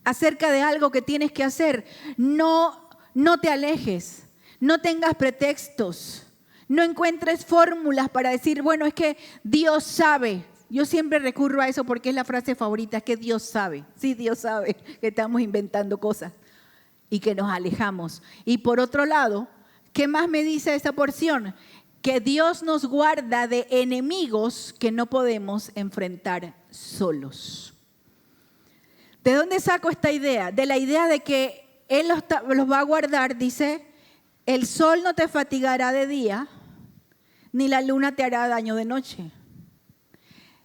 acerca de algo que tienes que hacer, no te alejes, no tengas pretextos, no encuentres fórmulas para decir, bueno, es que Dios sabe. Yo siempre recurro a eso porque es la frase favorita, es que Dios sabe. Sí, Dios sabe que estamos inventando cosas y que nos alejamos. Y por otro lado, ¿qué más me dice esa porción? Que Dios nos guarda de enemigos que no podemos enfrentar solos. ¿De dónde saco esta idea? De la idea de que Él los va a guardar, dice, el sol no te fatigará de día, ni la luna te hará daño de noche.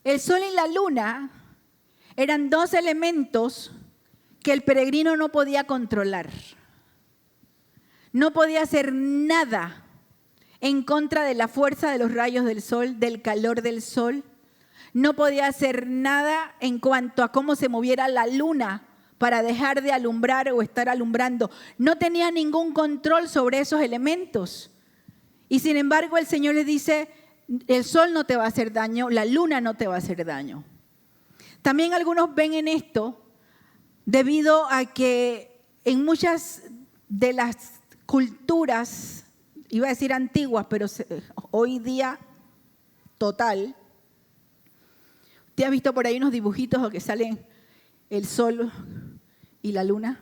El sol y la luna eran dos elementos que el peregrino no podía controlar. No podía hacer nada en contra de la fuerza de los rayos del sol, del calor del sol. No podía hacer nada en cuanto a cómo se moviera la luna para dejar de alumbrar o estar alumbrando. No tenía ningún control sobre esos elementos. Y sin embargo el Señor le dice, el sol no te va a hacer daño, la luna no te va a hacer daño. También algunos ven en esto debido a que en muchas de las culturas, iba a decir antiguas, pero hoy día total, ¿te has visto por ahí unos dibujitos que salen el sol y la luna?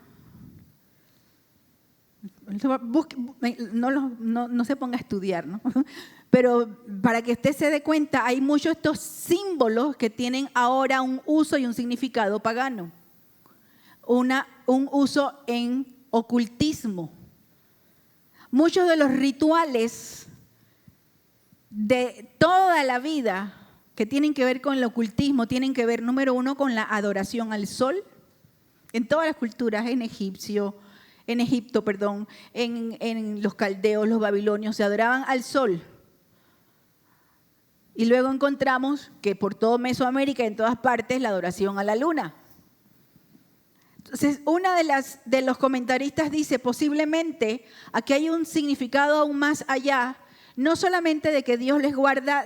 No se ponga a estudiar, ¿no? Pero para que usted se dé cuenta, hay muchos de estos símbolos que tienen ahora un uso y un significado pagano. Un uso en ocultismo. Muchos de los rituales de toda la vida que tienen que ver con el ocultismo, tienen que ver, número uno, con la adoración al sol. En todas las culturas, en Egipto, en los caldeos, los babilonios, se adoraban al sol. Y luego encontramos que por todo Mesoamérica, en todas partes, la adoración a la luna. Entonces, una de los comentaristas dice, posiblemente aquí hay un significado aún más allá, no solamente de que Dios les guarda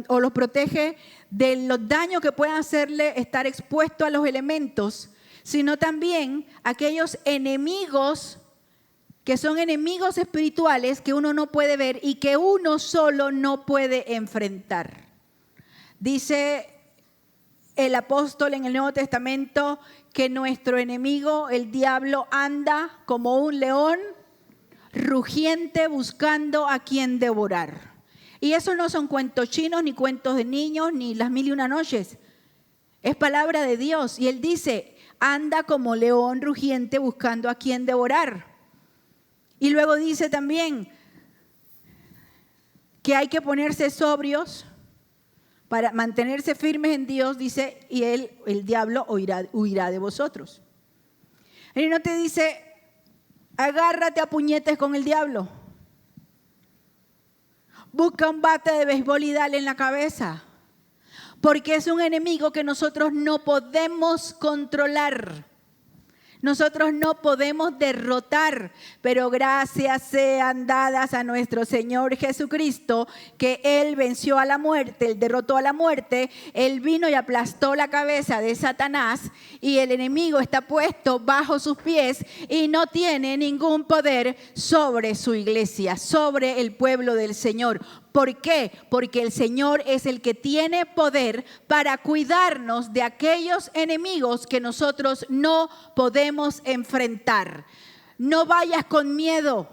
o los protege de los daños que puedan hacerle estar expuesto a los elementos, sino también aquellos enemigos que son enemigos espirituales que uno no puede ver y que uno solo no puede enfrentar. Dice el apóstol en el Nuevo Testamento que nuestro enemigo, el diablo, anda como un león rugiente buscando a quien devorar. Y eso no son cuentos chinos, ni cuentos de niños, ni las 1001 noches. Es palabra de Dios. Y Él dice, anda como león rugiente buscando a quien devorar. Y luego dice también que hay que ponerse sobrios para mantenerse firmes en Dios, dice, y el diablo huirá de vosotros. Y no te dice, agárrate a puñetes con el diablo. Busca un bate de béisbol y dale en la cabeza. Porque es un enemigo que nosotros no podemos controlar. Nosotros no podemos derrotar, pero gracias sean dadas a nuestro Señor Jesucristo, que Él venció a la muerte, Él derrotó a la muerte, Él vino y aplastó la cabeza de Satanás y el enemigo está puesto bajo sus pies y no tiene ningún poder sobre su iglesia, sobre el pueblo del Señor. ¿Por qué? Porque el Señor es el que tiene poder para cuidarnos de aquellos enemigos que nosotros no podemos enfrentar. No vayas con miedo.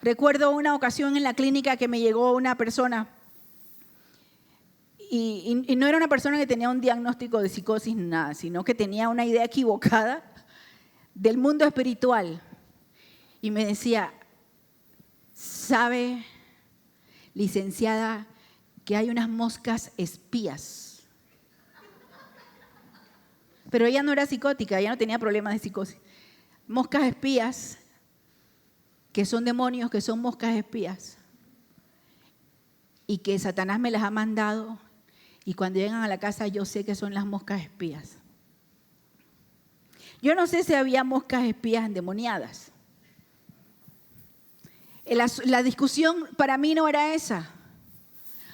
Recuerdo una ocasión en la clínica que me llegó una persona y no era una persona que tenía un diagnóstico de psicosis ni nada, sino que tenía una idea equivocada del mundo espiritual. Y me decía, ¿sabe, licenciada, que hay unas moscas espías? Pero ella no era psicótica, ella no tenía problemas de psicosis. Moscas espías, que son demonios, que son moscas espías, y que Satanás me las ha mandado, y cuando llegan a la casa yo sé que son las moscas espías. Yo no sé si había moscas espías endemoniadas. La discusión para mí no era esa.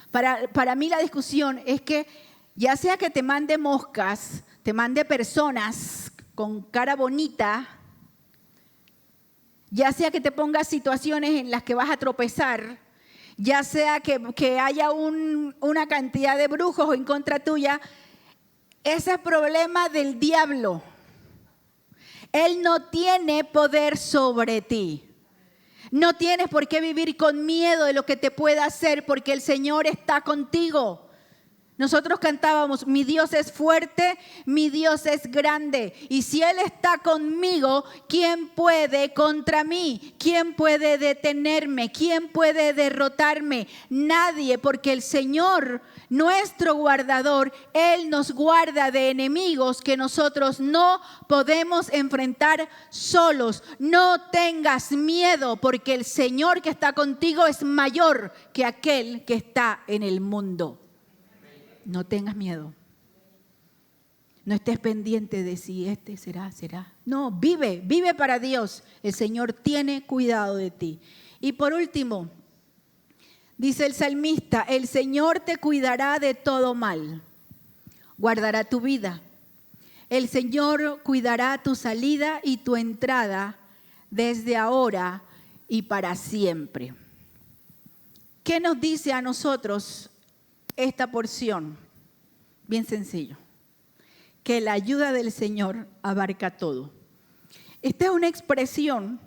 Para mí la discusión es que ya sea que te mande moscas, te mande personas con cara bonita, ya sea que te ponga situaciones en las que vas a tropezar, ya sea que haya una cantidad de brujos en contra tuya, ese es problema del diablo. Él no tiene poder sobre ti. No tienes por qué vivir con miedo de lo que te pueda hacer, porque el Señor está contigo. Nosotros cantábamos, mi Dios es fuerte, mi Dios es grande. Y si Él está conmigo, ¿quién puede contra mí? ¿Quién puede detenerme? ¿Quién puede derrotarme? Nadie, porque el Señor, nuestro guardador, Él nos guarda de enemigos que nosotros no podemos enfrentar solos. No tengas miedo, porque el Señor que está contigo es mayor que aquel que está en el mundo. No tengas miedo. No estés pendiente de si será. No, vive para Dios. El Señor tiene cuidado de ti. Y por último, dice el salmista, el Señor te cuidará de todo mal. Guardará tu vida. El Señor cuidará tu salida y tu entrada desde ahora y para siempre. ¿Qué nos dice a nosotros esta porción? Bien sencillo, que la ayuda del Señor abarca todo. Esta es una expresión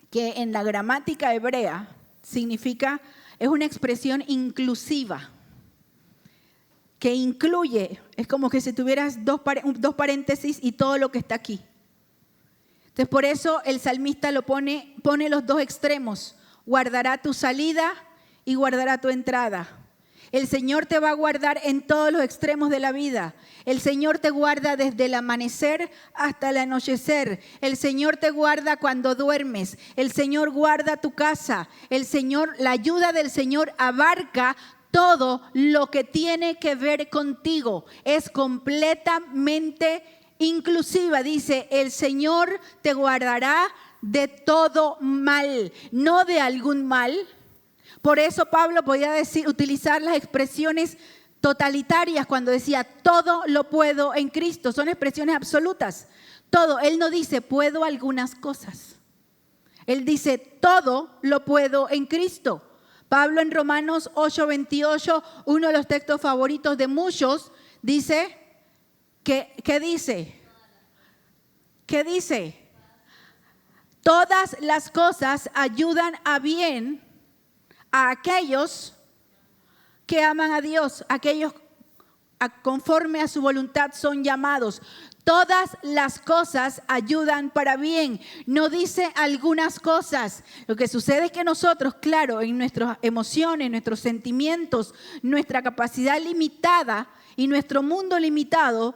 que en la gramática hebrea significa, es una expresión inclusiva, que incluye, es como que si tuvieras dos paréntesis y todo lo que está aquí. Entonces por eso el salmista pone los dos extremos, guardará tu salida y guardará tu entrada. El Señor te va a guardar en todos los extremos de la vida. El Señor te guarda desde el amanecer hasta el anochecer. El Señor te guarda cuando duermes. El Señor guarda tu casa. La ayuda del Señor abarca todo lo que tiene que ver contigo. Es completamente inclusiva. Dice, el Señor te guardará de todo mal, no de algún mal. Por eso Pablo podía utilizar las expresiones totalitarias cuando decía todo lo puedo en Cristo. Son expresiones absolutas. Todo. Él no dice puedo algunas cosas. Él dice todo lo puedo en Cristo. Pablo en Romanos 8:28, uno de los textos favoritos de muchos, dice, ¿qué dice? ¿Qué dice? Todas las cosas ayudan a bien a aquellos que aman a Dios, aquellos conforme a su voluntad son llamados. Todas las cosas ayudan para bien. No dice algunas cosas. Lo que sucede es que nosotros, claro, en nuestras emociones, nuestros sentimientos, nuestra capacidad limitada y nuestro mundo limitado,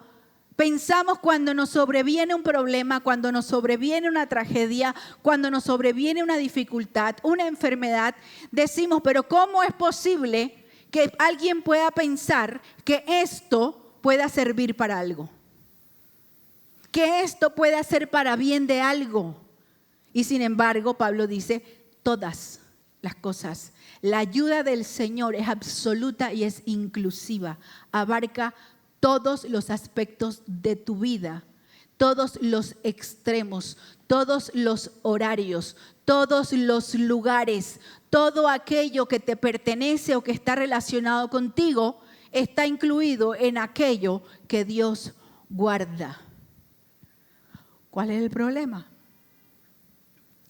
pensamos cuando nos sobreviene un problema, cuando nos sobreviene una tragedia, cuando nos sobreviene una dificultad, una enfermedad, decimos, pero ¿cómo es posible que alguien pueda pensar que esto pueda servir para algo? que esto pueda ser para bien de algo. Y sin embargo, Pablo dice, todas las cosas. La ayuda del Señor es absoluta y es inclusiva. Abarca todos los aspectos de tu vida, todos los extremos, todos los horarios, todos los lugares, todo aquello que te pertenece o que está relacionado contigo está incluido en aquello que Dios guarda. ¿Cuál es el problema?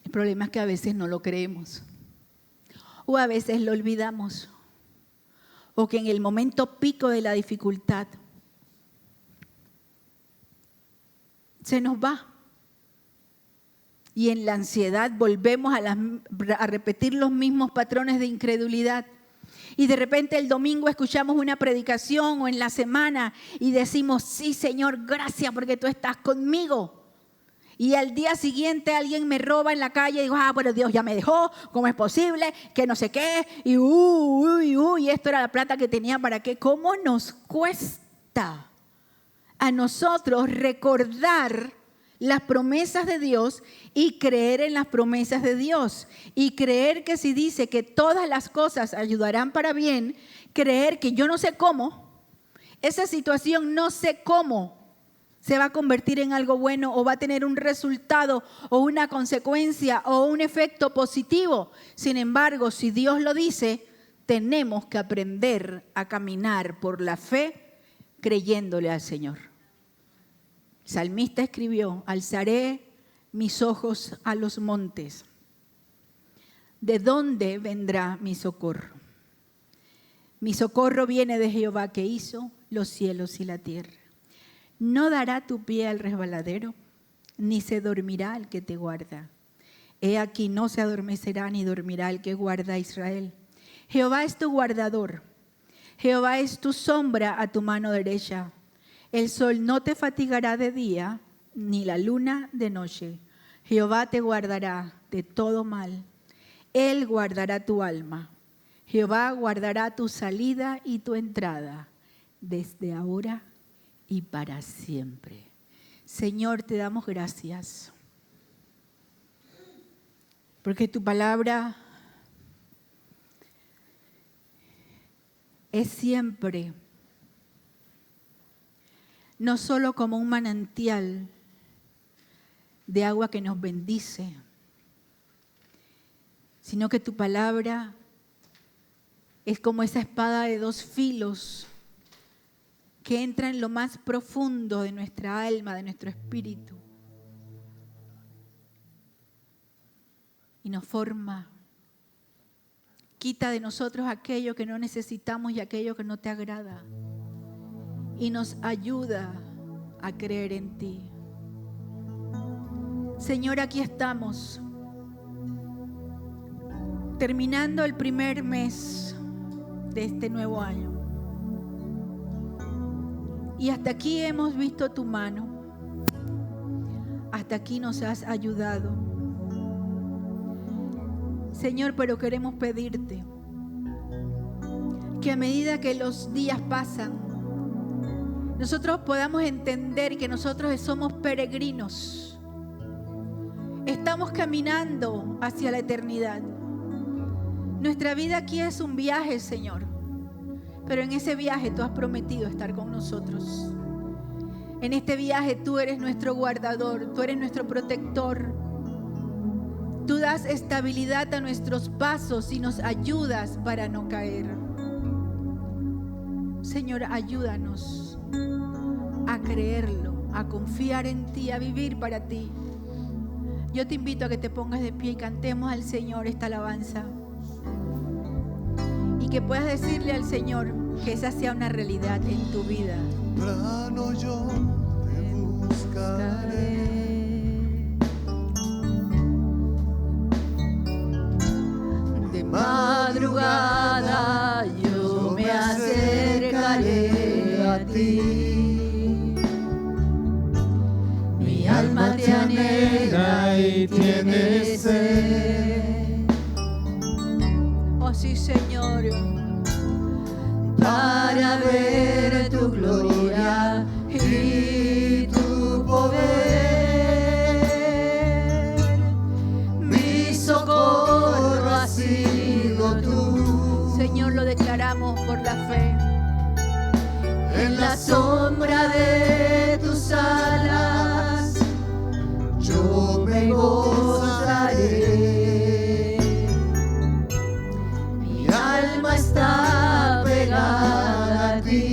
El problema es que a veces no lo creemos o a veces lo olvidamos o que en el momento pico de la dificultad se nos va y en la ansiedad volvemos a repetir los mismos patrones de incredulidad. Y de repente el domingo escuchamos una predicación o en la semana y decimos, sí Señor, gracias porque tú estás conmigo. Y al día siguiente alguien me roba en la calle y digo, bueno, Dios ya me dejó, ¿cómo es posible? Que no sé qué, y esto era la plata que tenía para qué. ¿Cómo nos cuesta a nosotros recordar las promesas de Dios y creer en las promesas de Dios? Y creer que si dice que todas las cosas ayudarán para bien, creer que yo no sé cómo, esa situación no sé cómo se va a convertir en algo bueno o va a tener un resultado o una consecuencia o un efecto positivo. Sin embargo, si Dios lo dice, tenemos que aprender a caminar por la fe creyéndole al Señor. El salmista escribió, alzaré mis ojos a los montes. ¿De dónde vendrá mi socorro? Mi socorro viene de Jehová que hizo los cielos y la tierra. No dará tu pie al resbaladero, ni se dormirá el que te guarda. He aquí no se adormecerá ni dormirá el que guarda a Israel. Jehová es tu guardador. Jehová es tu sombra a tu mano derecha. El sol no te fatigará de día, ni la luna de noche. Jehová te guardará de todo mal. Él guardará tu alma. Jehová guardará tu salida y tu entrada, desde ahora y para siempre. Señor, te damos gracias, porque tu palabra es siempre no solo como un manantial de agua que nos bendice, sino que tu palabra es como esa espada de dos filos que entra en lo más profundo de nuestra alma, de nuestro espíritu, y nos forma. Quita de nosotros aquello que no necesitamos y aquello que no te agrada, y nos ayuda a creer en ti. Señor, aquí estamos, terminando el primer mes de este nuevo año. Y hasta aquí hemos visto tu mano. Hasta aquí nos has ayudado. Señor, pero queremos pedirte que a medida que los días pasan, nosotros podamos entender que nosotros somos peregrinos. Estamos caminando hacia la eternidad. Nuestra vida aquí es un viaje, Señor. Pero en ese viaje tú has prometido estar con nosotros. En este viaje tú eres nuestro guardador, tú eres nuestro protector. Tú das estabilidad a nuestros pasos y nos ayudas para no caer. Señor, ayúdanos a creerlo, a confiar en ti, a vivir para ti. Yo te invito a que te pongas de pie y cantemos al Señor esta alabanza. Y que puedas decirle al Señor que esa sea una realidad en tu vida. Temprano yo te buscaré. De madrugada yo me acercaré a ti. Mi alma te anhela y tiene sed. Oh sí, Señor, para ver tu gloria y tu poder. en la sombra de tus alas, yo me gozaré. Mi alma está pegada a ti.